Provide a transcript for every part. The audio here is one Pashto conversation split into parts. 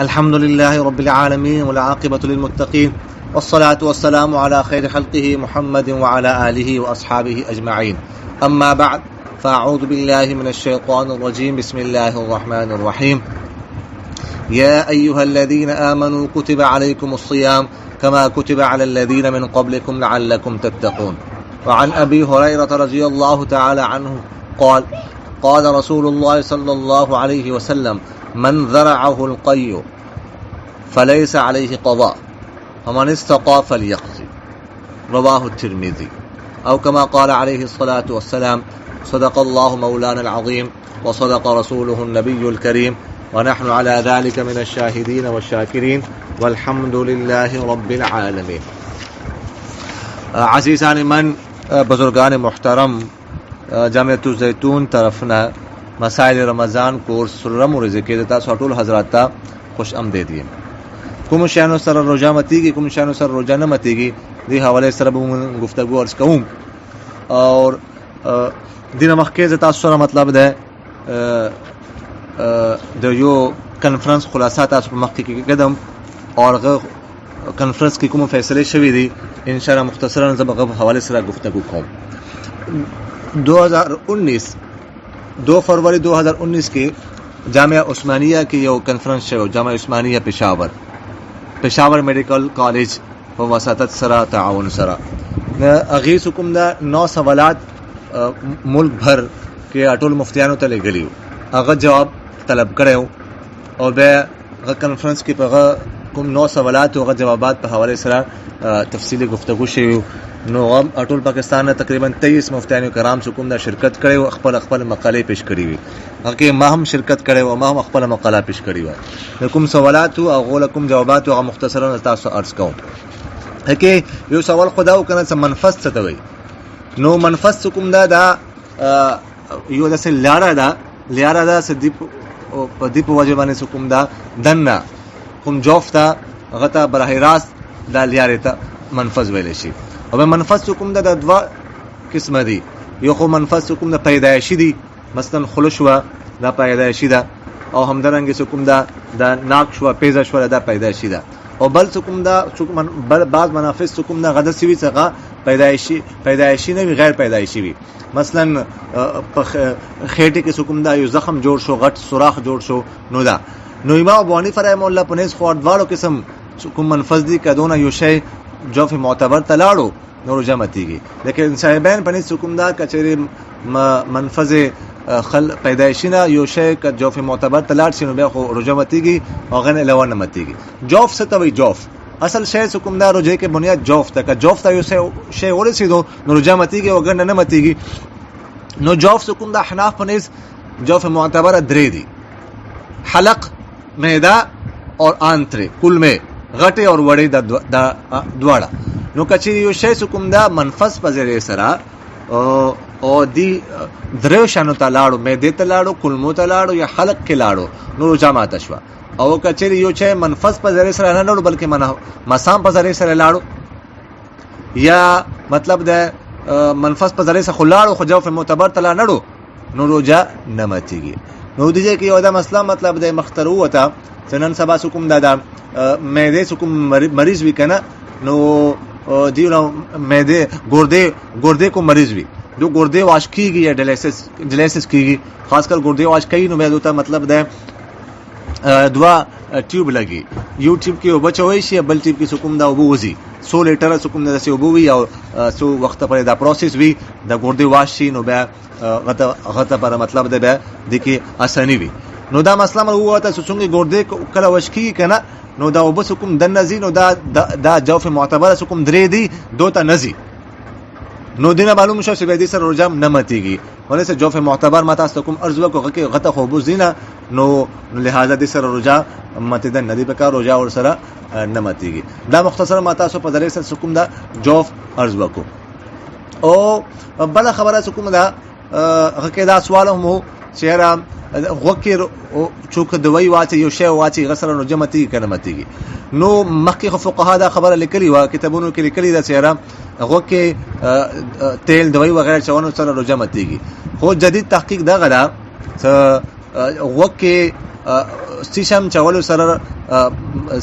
الحمد لله رب العالمين والعاقبة للمتقين والصلاة والسلام على خير خلقه محمد وعلى آله وأصحابه أجمعين. أما بعد، فأعوذ بالله من الشيطان الرجيم. بسم الله الرحمن الرحيم. يا أيها الذين آمنوا كتب عليكم الصيام كما كتب على الذين من قبلكم لعلكم تتقون. وعن أبي هريرة رضي الله تعالى عنه قال: قال رسول الله صلى الله عليه وسلم: من ذرعه القي فليس عليه قضاء ومن استقى فليقضي. رواه الترمذي. أو كما قال عليه الصلاة والسلام: صدق الله مولانا العظيم وصدق رسوله النبي الكريم ونحن على ذلك من الشاهدين والشاكرين والحمد لله رب العالمين. عزیزان من، بزرگان محترم، جامعۃ الزیتون طرفنا مسائل رمضان کورس سرم ورځې کې د تاسو ټول حضرات ته خوش آمدید یم. کوم شیانو سره روزه ماتیږي، کوم شیانو سره روزه نه ماتیږي، دې حواله سره به موږ گفتگو عرض کوم. اور دینه مخکې ز تاسو سره مطلب ده د یو کنفرنس خلاصات تاسو په مخکې کې قدم اور کنفرنس کې کوم فیصله شوې دي ان شاء الله مختصرا زه به حواله سره گفتگو کوم. 2 फरवरी 2019 کې جامعہ عثمانیہ کې یو کنفرنس شو. جامعہ عثمانیہ پېښور میډیکل کالج په وساتت سره تعاون سره اغه حکم دا 9 سوالات ملک بھر کې ټول مفتیانو ته لګلیو. هغه جواب طلب کړو او به کنفرنس کې په کوم 9 سوالات او جوابات په حواله سره تفصیلی گفتگو شوی. نو ټول پاکستان نه تقریبا 23 مفتیانو کرام کوم دا شرکت کړي او خپل مقالې پیش کړي وي. هغه ما هم شرکت کړي او ما هم خپل مقاله پیش کړي و. کوم سوالات او غولکم جوابات او مختصرا تاسو عرض کوم. هکې یو سوال خدا او کنه منفذ څه ته وي. نو منفذ کوم دا یو داسې لاره دا سدی په دې په وجه باندې کوم دا دنه کوم جوفتا غته براه راست دا لیاره ته منفذ ویل شي. او منفذ کوم دا دوا قسمه دي. یو خو منفذ کوم دا پیدایشي دي، مثلا خلوشوا دا پیدایشي ده، او همدارنګه کوم دا ناک شو پیدا شو دا پیدایشي ده. او بل کوم دا بعض منافذ کوم دا غده سوي څنګه پیدایشي نه وي، غیر پیدایشي وي. مثلا خېټه کې کوم دا یو زخم جوړ شو، غټ سوراخ جوړ شو، نو امام ابو حنیفه رحمه الله پنځ خو دواړو قسم کوم منفذ دي کدونه یو شی جو فی معتبر تلاړو نو روزه ماتیږي. لیکن صاحبین پنځ کوم دا کچری منفذ خل پیدایشي نه یو شی ک جو فی معتبر تلاړ شنو به خو روزه ماتیږي او غنه لوان ماتیږي. جوف ستوي جوف اصل شی کوم دا روزه کې بنیاد جوف تک جوف ته یو شی ورسېدو نو روزه ماتیږي او غنه نه ماتیږي. نو جوف کوم دا حناف پنځ جو فی معتبر درې دي: حلق، معده اور آنتره، کل میں غټه اور وړې د دواړه. نو کچې یو شی کوم دا منفذ په ذریعہ سره او دی درو شانو ته لاړو، معده ته لاړو، کلمو ته لاړو یا حلق کې لاړو نو روزه ماته شو. او کچې یو شی منفذ په ذریعہ سره نه لاړو بلکې مسام په ذریعہ سره لاړو، یا مطلب دا منفذ په ذریعہ سره لاړو خو جو په معتبر ته لاړو نو روزه نه ماتيږي. نو دې کې یو دا مسله مطلب د مخترو وته نن سبا کوم دا معده کوم مریض وی کنه نو دیو معده ګردې کو مریض وی جو ګردې واش کیږي یا ډیالیسس کیږي، خاص کر ګردې واش کوي نو به ته مطلب ده دوا ټیوب لګي. یو ټیوب کې وبچوي شي، بل ټیوب کې کوم دا وبوزي 100 لیټر کوم دا سی وبوي او سو وخت پر دا پروسس وی دا ګردې واش شي نو به غته پر مطلب ده به د کې اساني وي. نو دا مسله مو ته څنګه ګردې کله وشکی کنه نو دا وبس کوم د نزي نو دا جوف معتبر کوم درې دي دوته نزي. نو دینه معلوم شو چې به دې سره روزه نه ماتيږي. ولې جوف معتبر ما تاسو کوم ارز وکړه کې غته خو بوزینه نو لہذا دې سره روزه ماتیدل نه دی په کار روزه ور سره نه ماتيږي. دا مختصر ما تاسو په ذریعہ سره کوم دا جوف ارز وکړو. او بل خبره کوم دا هغه کې دا سوال هم چیرې غوکر چوک دوی واچي یو شی واچي غسر نو جمعتي کنه ماتيږي. نو مخکې فقها دا خبره لیکلي وا کتابونو کې لیکلي دا چیرې غوکه تیل دوی وغیرہ چونه سره روزه ماتيږي. خو جدید تحقیق دا غلا غوکه سیشم چولو سره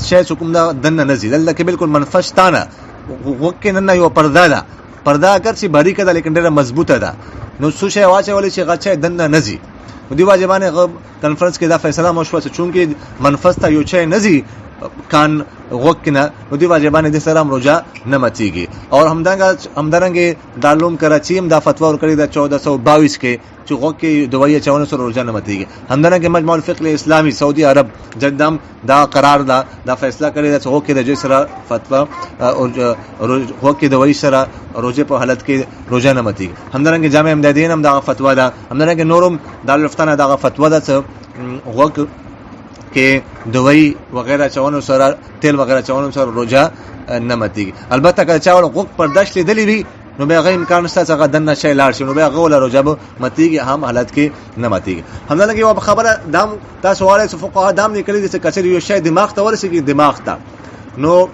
شی کوم دا دنه نزي دلته کې بالکل منفشتانه وکه نن یو پرده ده پرده اگر چې باریکه ده لیکن ډیره مضبوطه ده نو څه شی واچولې چې غچې دنه نزي دی واجبانه کانفرنس کې دا فیصله مشوه چې چونکه منفس ته یو چي نزي کان وکنه نو دی واجبانه د سلام روزه نه متيږي اور همدارنګ دارالعلوم کراچی هم دا فتوا ورکړی د 1422 کې چې وکه دوی چاونه سره روزه نه متيږي همدارنګ مجمع الفقه الاسلامي سعودي عرب جدم دا قرار دا فیصله کړی چې وکه د جسره فتوا او وکه دوی سره روزه په حالت کې روزه نه متيږي همدارنګ جامع امدادین هم دا فتوا ده همدارنګ نورم دارالفتانه دا فتوا ده چې وکه کې دوی وغیرہ چاونو سره تیل وغیرہ چاونو سره روزه نه متيږي البته که چاول حقوق پرداش لیدلی وي نو به غیر امکان شته چې دنه شی لاړ شي نو به غول روزه به متيږي هم حالت کې نه متيږي همدلته یو خبره دام تاسو والے فقها دام لیکلي چې کچری یو شی دماغ ته ورسیږي دماغ ته نو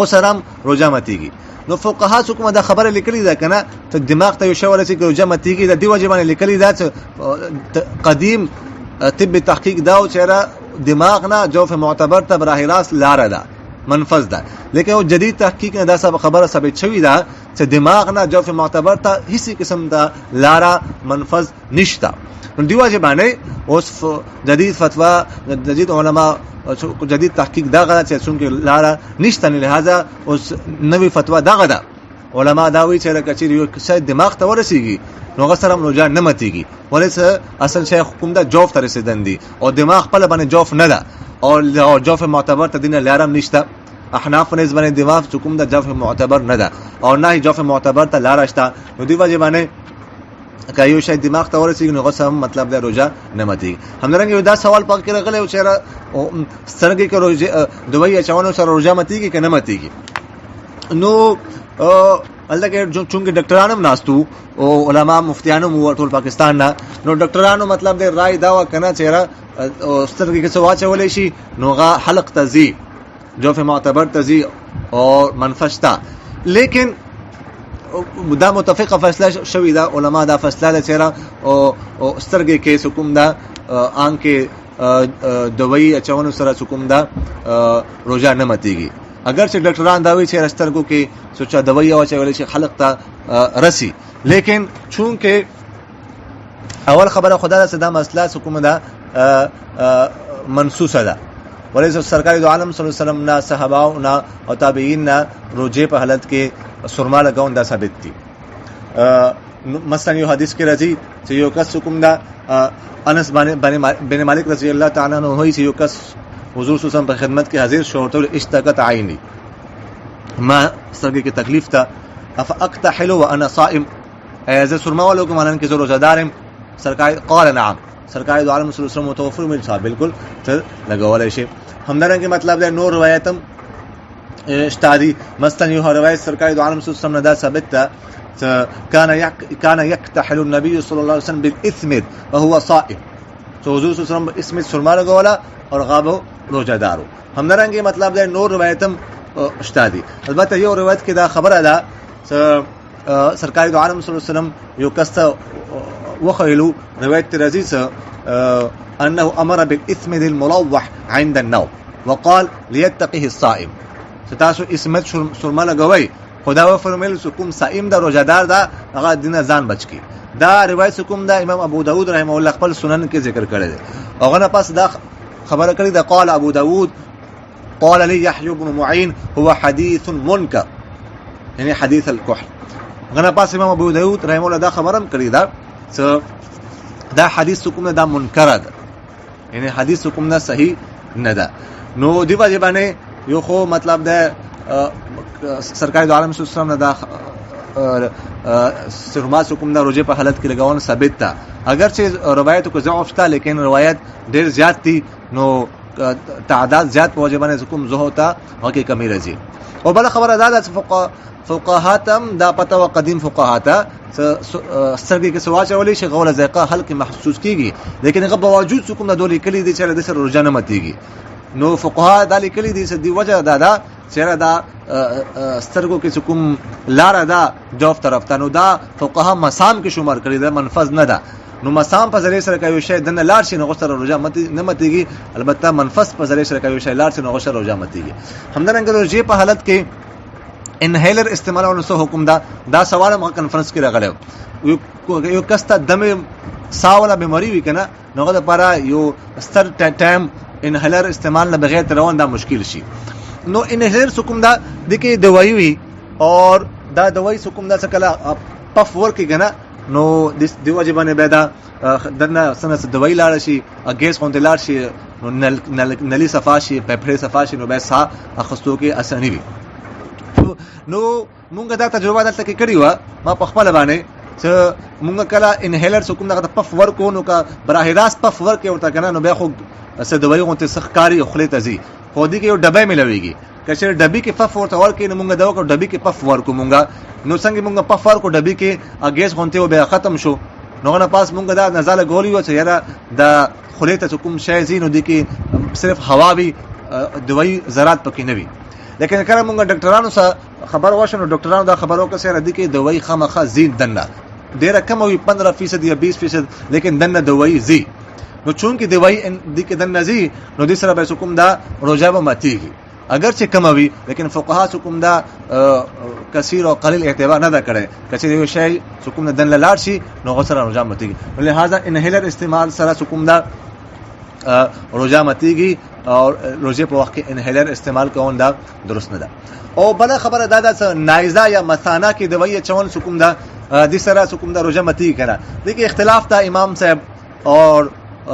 غسرم روزه متيږي نو فقها څوک دا خبره لیکلي ده کنه ته دماغ ته یو شی ورسیږي روزه متيږي د دی واجبانه لیکلي ده قدیم طب تحقیق دا چې دماغ نه جوف معتبر ته براه راست لار ده منفذ ده لیکن او جدید تحقیق نه دا سب خبره ثابت شوی ده چې دماغ نه جوف معتبر ته هیڅ قسم دا لار منفذ نشته نو دی واجبانه اوس جدید فتوا جدید علما جدید تحقیق دا غدا چې څنګه لار نشته لہذا اوس نوې فتوا دا غدا علما دا وی چې کچې یو څه دماغ ته ورسیږي نو غسرم روزه نه متيږي ولې اصل شیخ حکم دا جوف ته رسیدن دي او دماغ په باندې جوف نه ده او جوف معتبر ته دینه لارم نشته احناف نس باندې دماغ حکم دا جوف معتبر نه ده او نه جوف معتبر ته لار شته نو دی واجبانه که یو شی دماغ ته ورسیږي نو غسرم مطلب دا روزه نه متيږي همدارنګه یو دا سوال پک کې راغلی او چې سترګې کې روزه دوی چاونو سره روزه متيږي که نه متيږي نو الګه چونګه ډاکټرانو ناستو او علما مفتیانو مو ټول پاکستان نه نو ډاکټرانو مطلب د رائے دا کنه چهره سترګې کې سوا چولې شي نو غا حلق تزي جو په معتبر تزي او منفشتا لیکن دا متفقه فیصله شوی دا علما دا فیصله چهره او سترګې کې حکم دا ان کې دوی اچونو سره حکم دا روزه نه متيږي اگر چې ډاکټران دا وی چې رسترګو کې سوچا دوايي او چې ولې شي خلق ته رسی لیکن چونکه اول خبره خدا سره دا مسله حکومت دا منسوسه ده ولې سرکاري دو عالم صلی الله علیه وسلم نا صحابه نا او تابعین نا روزه په حالت کې سرما لګاون دا ثابت دي مثلا یو حدیث کې راځي چې یو کس حکم دا انس بن مالک رضی الله تعالی عنہ هي چې یو کس حضور صلی الله علیه وسلم په خدمت کې حاضر شو ته اشتکت عینی ما سرګي کې تکلیف تا افاقتحل وانا صائم از سرما والو کو مانن کې زو روزه دارم سرکار قال نعم سرکار دو عالم صلی الله علیه وسلم متوفر مل صاحب بالکل ته لګولای شي همدارنګه مطلب دا نور روایتم اشتادي مثلا یو روایت سرکار دو عالم صلی الله علیه وسلم دا ثابت ده كان يكتحل النبي صلى الله عليه وسلم بالاثم وهو صائم تو حضور صلی الله علیه وسلم اسم سرما لګولا اور غابو روزه دارو همدارنګه مطلب دا نور روایتم اشتادي البته یو روایت کې دا خبره ده سرکار دو عالم صلی الله علیه وسلم یو کسته وخیلو روایت رازی انه امر بالاثم الملوح عند النوم وقال ليتقه الصائم ستاسو اسمت سرما لګوي خدا و فرمایل کوم صائم دا روزه دار دا هغه دینه ځان بچ کی دا روایت کوم دا امام ابو داود رحمه الله خپل سنن کې ذکر کړی دی هغه نه پس دا خبر کړی دا قال ابو داود قال لي يحيى بن معين هو حديث منكر يعني حديث الكحل غنا پاس امام ابو داود رحمه الله دا خبرم کړی دا حدیث کوم دا منکر ده یعنی حدیث کوم نه صحیح نه ده نو دی واجبانه یو خو مطلب ده سرکار دو عالم صلی الله علیه وسلم دا سرما کوم دا روزه په حالت کې لګاون ثابت ده اگر چې روایت کو ضعف تا لیکن روایت ډیر زیات دي نو تعداد زیات په واجبانه کوم زه ہوتا هغه کمی راځي او بل خبره ده فقهاتم دا پته و قدیم فقهاتا سرګي کې سوا چولې شي غول ذائقه هلکه محسوس کیږي لیکن هغه باوجود کوم د دولی کلی دي چې د سر روزانه متيږي نو فقها د کلی دي چې دی وجه دا چې دا سترګو کې کوم لار دا جوف طرف ته نو دا فقها مسام کې شمار کړی دا منفذ نه ده نو مسام په ذریعه سره کوي شی دنه لاړ شي نو غسر روزه نه متیږي. البته منفس په ذریعه سره کوي شی لاړ شي نو غسر روزه متیږي. همدارنګه روزه په حالت کې انهیلر استعمالولو څه حکم ده؟ دا سوال موږ کانفرنس کې راغلی. یو کس ته دمه ساه ولا بیماری وي کنه نو هغه لپاره یو ستر ټایم انهیلر استعمال نه بغیر روان دا مشکل شي. نو انهیلر حکم ده د کې دوايي وي اور دا دوايي حکم ده څه کله پف ورکی کنه نو د واجبانه به دا دنه سنه دوايي لاړ شي اگیس غونډه لاړ شي نو نلی صفا شي پپړې صفا شي نو به ساه اخستو کې اساني وي. نو مونږ دا تجربه دلته کې کړې و ما په خپل باندې چې مونږ کله انهیلر حکم دغه پف ورکو نو کا براه راست پف ورکې ورته کنه نو به خو څه دوايي غونته سخکاری خله تزي خو دې کې یو ډبې ملويږي. کچې ډبې کې پف ورته ورکې نو مونږ دا وکړو ډبې کې پف ورکو مونږ نو څنګه مونږ پف ورکو ډبې کې اگیس غونته و به ختم شو نو نه پاس مونږ دا نزاله ګولې و چې یاره دا خله ته کوم شی زینو دي کې صرف هوا وي دوايي ذرات پکې نه وي. لیکن کله مونږ ډاکټرانو سره خبر واشنو ډاکټرانو دا خبرو کې سره دي کې دوايي خامخا زین دنه ډیره کم وي 15% یا 20% لیکن دنه دوايي زی نو چون کې دوايي دي کې دنه زی نو دې سره به حکم دا روزه به ماتيږي اگر چې کم وي. لیکن فقها حکم دا کثیر او قلیل اعتبار نه دا کړي کچې یو شی حکم دنه لاړ شي نو غسر روزه ماتيږي. لہذا انهیلر استعمال سره حکم دا روزه ماتيږي اور روزه په وخت کې انهیلر استعمال کوون دا درست نه ده. او بل خبره دا ده نایزه یا مثانه کې دوايي چون حکم دا د سره حکم دا روزه ماتي کړه. دغه اختلاف تا امام صاحب اور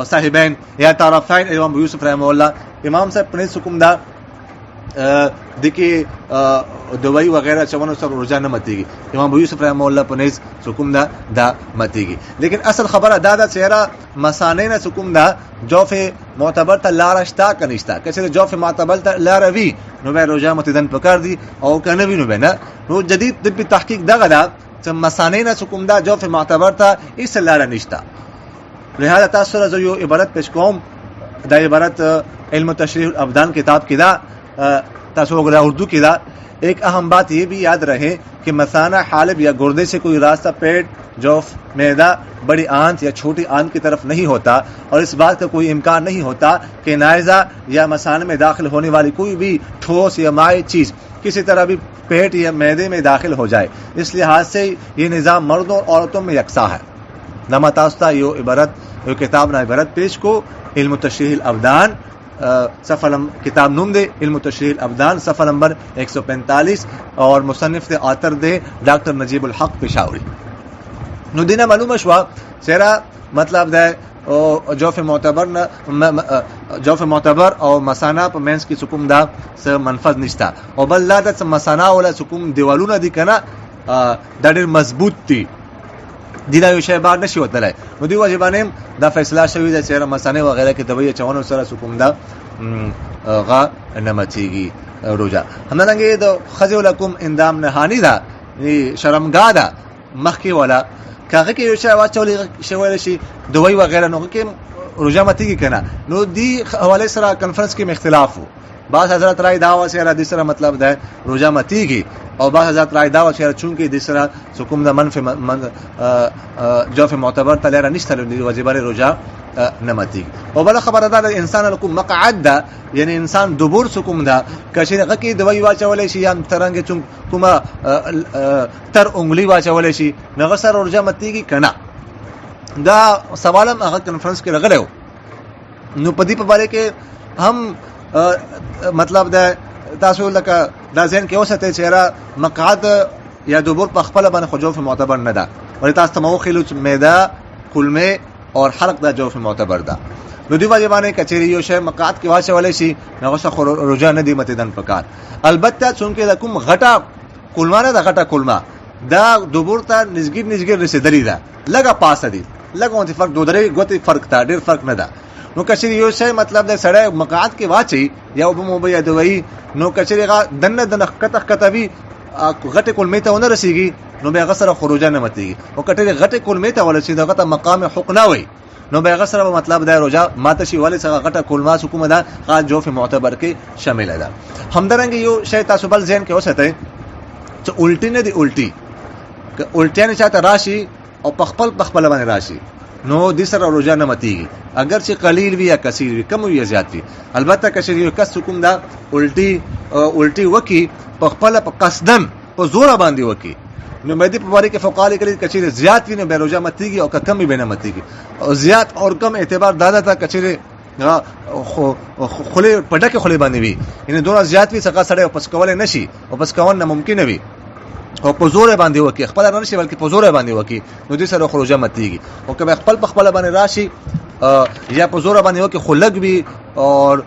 صاحبین یا طرفین امام یوسف رحمه الله امام صاحب پنځ حکم دا دغه دوايي وغیرہ چون سره روزه نه ماتيږي. امام یوسف رحمه الله پنځ حکم دا ماتيږي. لیکن اصل خبره دا ده چې مثانه نه حکم دا جوف معتبر ته لار شتا کنيشتا کچې جوف معتبر ته لار وی نو به روزه متدن پکار دي او کنه وی نو به نه. نو جدید طبي تحقیق دغه دا چې مثانه نه حکم دا جوف معتبر ته هیڅ لار نشتا. لہذا تاسو سره یو عبارت پیش کوم. دا عبارت علم تشریح الابدان کتاب کې دا تاسو وګورئ اردو کې دا. ایک اہم بات یہ بھی یاد رہے کہ مثانہ حالب یا گردے سے کوئی راستہ پیٹ جوف معدہ بڑی آنت یا چھوٹی آنت کی طرف نہیں ہوتا اور اس بات کا کوئی امکان نہیں ہوتا کہ نائزہ یا مثانہ میں داخل ہونے والی کوئی بھی ٹھوس یا مائع چیز کسی طرح بھی پیٹ یا معدے میں داخل ہو جائے. اس لحاظ سے یہ نظام مردوں اور عورتوں میں یکساں ہے. نما تاستا یہ عبارت یہ کتاب نہ عبارت پیش کو علم تشریح الابدان صفحہ کتاب نوم دے علم تشریح الابدان صفحہ نمبر 145 اور مصنف دے آتر دے ڈاکٹر نجیب الحق پشاوری. نو دینا معلوم شوا سیرا مطلب دے جوف معتبر او مسانہ په منس کی حکم دا س منفذ نشتا او بل لا د مسانہ ولا حکم دیوالونه دي کنه دا ډیر مضبوط دي دا یو شی بار نشي وتلای. نو دی واجبانه دا فیصله شوی د سیره مسانه وغیرہ کې دوی چونه سره حکم دا غا نمتیږي روزه. همدارنګه د خذو لكم اندام نهانی دا شرمګا دا مخکی ولا کاغه کې یو شی واچول شوی شي دوی وغیرہ نو کې روزه متیږي کنه. نو دی حواله سره کانفرنس کې اختلاف وو. بعض حضرات رائے دا وسره د سره مطلب ده روزه متیږي او بعض حضرات رائے دا وسره چونکه د سره حکم د منفي جوف معتبر تلره نشته د واجبار روزه نه متیږي. او بل خبره ده انسان لكم مقعد ده یعنی انسان دبور حکم ده کښه کې دوی واچول شي یا ترنګ چون کومه تر انګلی واچول شي نو سره روزه متیږي کنه. دا سوالم هغه کانفرنس کې راغلو. نو پدی په باره کې هم مطلب ده تاسو لکه دا ځین کې اوسته چې مقعد یا دبور په خپل باندې خجوف معتبر نه ده ولې تاسو ته موخیلو معده کلمه اور حلق دا جوف معتبر ده. نو دی واجبانه کچری یو شی مقعد کې واچول شي نو څه روزه نه دی متدن پکار. البته چونکه د کوم غټه کلمه نه د غټه کلمه دا دبور ته نزګیر رسیدلی ده لګه پاسه دي لګونتی فرق دوه درې غوتی فرق تا ډیر فرق نه ده. نو کچری یو شی مطلب د سړی مقعد کې واچي یا وبمو به دوی نو کچری غا دنه د نخکته کتوی غټه کلمه ته ونه رسیږي نو به غسر خروجه نه متيږي. او کټه غټه کلمه ته ولسی دغه مقام حق نه وي نو به غسر مطلب د روزه ماته شي ولې څنګه غټه کلمه حکم ده خاص جوف معتبر کې شامل ده. همدارنګه یو شی تاسو بل ذهن کې اوسته چې الټی نه دی الټی الټی نه چاته راشي او پخپل باندې راشي نو دې سره روزه نه ماتيږي اگر چې قلیل وي یا کثیر وي کم وي یا زیات وي البته که شریو کس کوم دا الټي وکي په خپل په قصدن په زور باندې وکي نو مې دې په باره کې فقهاء لیکلي کچې زیات وي نو به روزه ماتيږي او که کم وي به نه ماتيږي او زیات او کم اعتبار دادا ته کچې خله پډکه خله باندې وي ان دوه زیات وي څنګه سړی واپس کول نه شي واپس کول نه ممکن وي او په زور باندې وکي خپل نه شي بلکې په زور باندې وکي نو دې سره خروجه ماتيږي او که خپل باندې راشي یا په زور باندې وکي خلګ وي او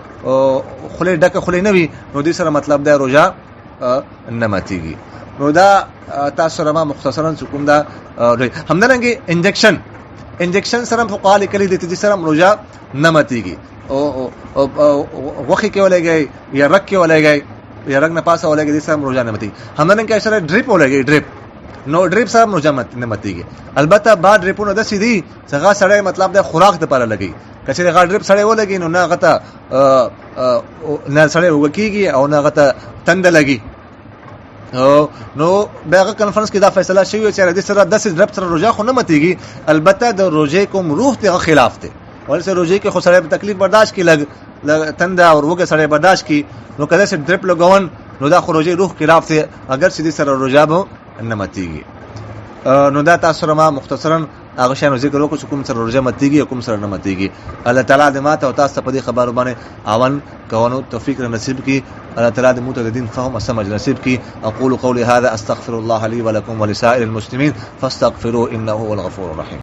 خله ډکه خله نه وي نو دې سره مطلب دا روزه نه ماتيږي نو دا تاسو سره ما مختصرا کوم دا همدارنګه انجکشن سره فقهاء لیکلي دي چې سره روزه نه ماتيږي او وخی کې ولګي یا رک کې ولګي یا رنگ نه پاسه ولګي د سم روزه نه متي همدارنګه سره ډریپ ولګي ډریپ نو ډریپ سره روزه نه متيږي البته با ډریپونه د سیدي څنګه سره مطلب د خوراک ته پر لګي کچې غا ډریپ سره ولګي نو نه غته نه سره وکیږي او نه غته تند لګي نو دغه کانفرنس کې دا فیصله شوی چې د سره 10 ډریپ سره روزه خو نه متيږي البته د روزه کوم روح ته خلاف ته ولې روزه کې خو سره تکلیف برداشت کی لګ تند او وګه سره برداشت کی نو کله چې ډریپ لګون نو دا خروجي روح خلاف ته اگر سیدی سره روزه به نه متيږي نو دا تاسو سره ما مختصرا هغه شانو ذکر وکړو کوم سره روزه متيږي او کوم سره نه متيږي الله تعالی دې ماته او تاسو په دې خبرو باندې اون کوونو توفیق نصیب کی الله تعالی دې موږ ته دین فهم سمجھ نصیب کی اقول قولي هذا استغفر الله لي ولكم ولسائر المسلمين فاستغفروه انه هو الغفور الرحيم